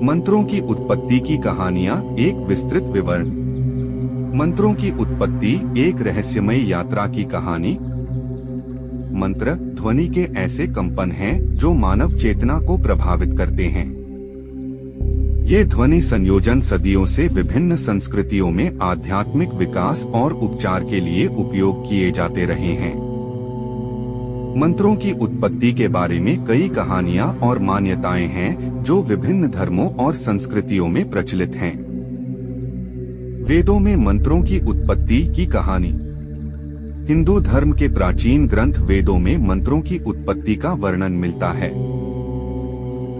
मंत्रों की उत्पत्ति की कहानियाँ एक विस्तृत विवरण। मंत्रों की उत्पत्ति एक रहस्यमय यात्रा की कहानी। मंत्र ध्वनि के ऐसे कंपन हैं जो मानव चेतना को प्रभावित करते हैं। ये ध्वनि संयोजन सदियों से विभिन्न संस्कृतियों में आध्यात्मिक विकास और उपचार के लिए उपयोग किए जाते रहे हैं। मंत्रों की उत्पत्ति के बारे में कई कहानियां और मान्यताएं हैं जो विभिन्न धर्मों और संस्कृतियों में प्रचलित हैं। वेदों में मंत्रों की उत्पत्ति की कहानी। हिंदू धर्म के प्राचीन ग्रंथ वेदों में मंत्रों की उत्पत्ति का वर्णन मिलता है।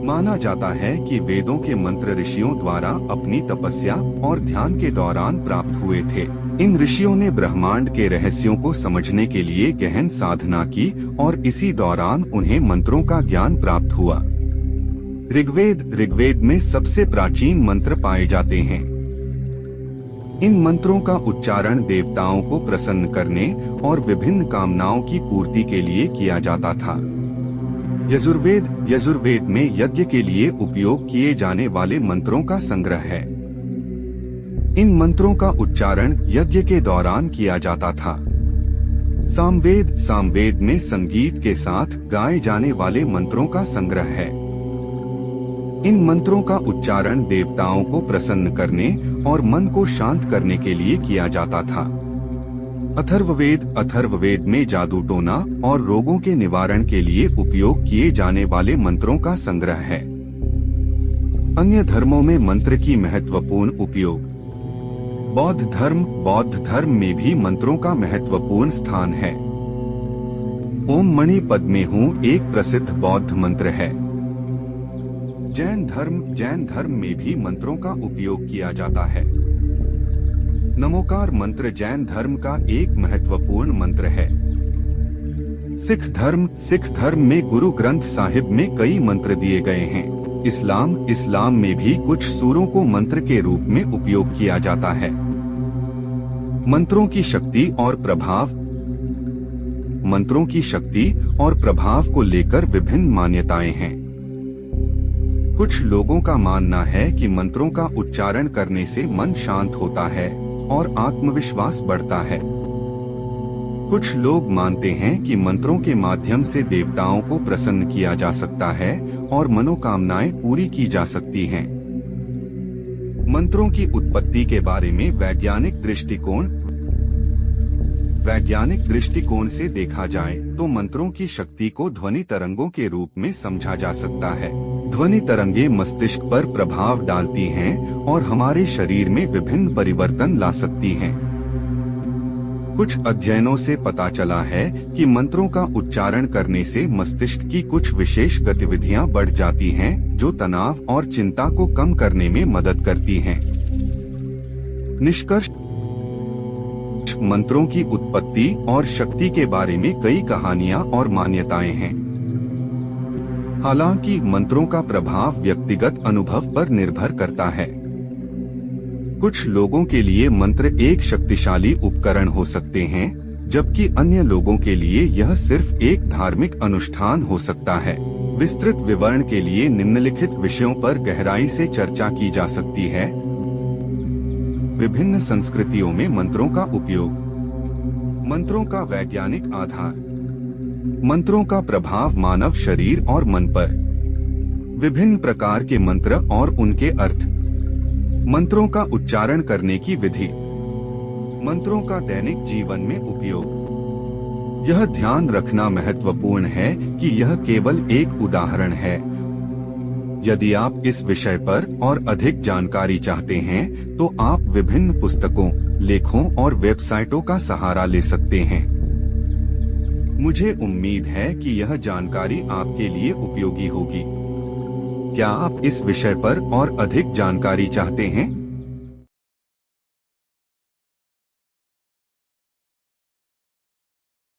माना जाता है कि वेदों के मंत्र ऋषियों द्वारा अपनी तपस्या और ध्यान के दौरान प्राप्त हुए थे। इन ऋषियों ने ब्रह्मांड के रहस्यों को समझने के लिए गहन साधना की और इसी दौरान उन्हें मंत्रों का ज्ञान प्राप्त हुआ। ऋग्वेद में सबसे प्राचीन मंत्र पाए जाते हैं। इन मंत्रों का उच्चारण देवताओं को प्रसन्न करने और विभिन्न कामनाओं की पूर्ति के लिए किया जाता था। यजुर्वेद में यज्ञ के लिए उपयोग किए जाने वाले मंत्रों का संग्रह है। इन मंत्रों का उच्चारण यज्ञ के दौरान किया जाता था। सामवेद में संगीत के साथ गाए जाने वाले मंत्रों का संग्रह है। इन मंत्रों का उच्चारण देवताओं को प्रसन्न करने और मन को शांत करने के लिए किया जाता था। अथर्ववेद में जादू टोना और रोगों के निवारण के लिए उपयोग किए जाने वाले मंत्रों का संग्रह है। अन्य धर्मों में मंत्र की महत्वपूर्ण उपयोग। बौद्ध धर्म में भी मंत्रों का महत्वपूर्ण स्थान है। ओम मणि पद्मे हूँ एक प्रसिद्ध बौद्ध मंत्र है। जैन धर्म में भी मंत्रों का उपयोग किया जाता है। नमोकार मंत्र जैन धर्म का एक महत्वपूर्ण मंत्र है। सिख धर्म में गुरु ग्रंथ साहिब में कई मंत्र दिए गए हैं। इस्लाम में भी कुछ सूरों को मंत्र के रूप में उपयोग किया जाता है। मंत्रों की शक्ति और प्रभाव को लेकर विभिन्न मान्यताएं हैं। कुछ लोगों का मानना है कि मंत्रों का उच्चारण करने से मन शांत होता है और आत्मविश्वास बढ़ता है। कुछ लोग मानते हैं कि मंत्रों के माध्यम से देवताओं को प्रसन्न किया जा सकता है और मनोकामनाएं पूरी की जा सकती हैं। मंत्रों की उत्पत्ति के बारे में वैज्ञानिक दृष्टिकोण से देखा जाए तो मंत्रों की शक्ति को ध्वनि तरंगों के रूप में समझा जा सकता है। ध्वनि तरंगे मस्तिष्क पर प्रभाव डालती हैं और हमारे शरीर में विभिन्न परिवर्तन ला सकती हैं। कुछ अध्ययनों से पता चला है कि मंत्रों का उच्चारण करने से मस्तिष्क की कुछ विशेष गतिविधियां बढ़ जाती हैं, जो तनाव और चिंता को कम करने में मदद करती हैं। निष्कर्ष, मंत्रों की उत्पत्ति और शक्ति के बारे में कई कहानियां और मान्यताएं हैं। हालांकि मंत्रों का प्रभाव व्यक्तिगत अनुभव पर निर्भर करता है। कुछ लोगों के लिए मंत्र एक शक्तिशाली उपकरण हो सकते हैं, जबकि अन्य लोगों के लिए यह सिर्फ एक धार्मिक अनुष्ठान हो सकता है। विस्तृत विवरण के लिए निम्नलिखित विषयों पर गहराई से चर्चा की जा सकती है। विभिन्न संस्कृतियों में मंत्रों का उपयोग। मंत्रों का वैज्ञानिक आधार। मंत्रों का प्रभाव मानव शरीर और मन पर। विभिन्न प्रकार के मंत्र और उनके अर्थ। मंत्रों का उच्चारण करने की विधि। मंत्रों का दैनिक जीवन में उपयोग। यह ध्यान रखना महत्वपूर्ण है कि यह केवल एक उदाहरण है। यदि आप इस विषय पर और अधिक जानकारी चाहते हैं तो आप विभिन्न पुस्तकों, लेखों और वेबसाइटों का सहारा ले सकते हैं। मुझे उम्मीद है कि यह जानकारी आपके लिए उपयोगी होगी। क्या आप इस विषय पर और अधिक जानकारी चाहते हैं?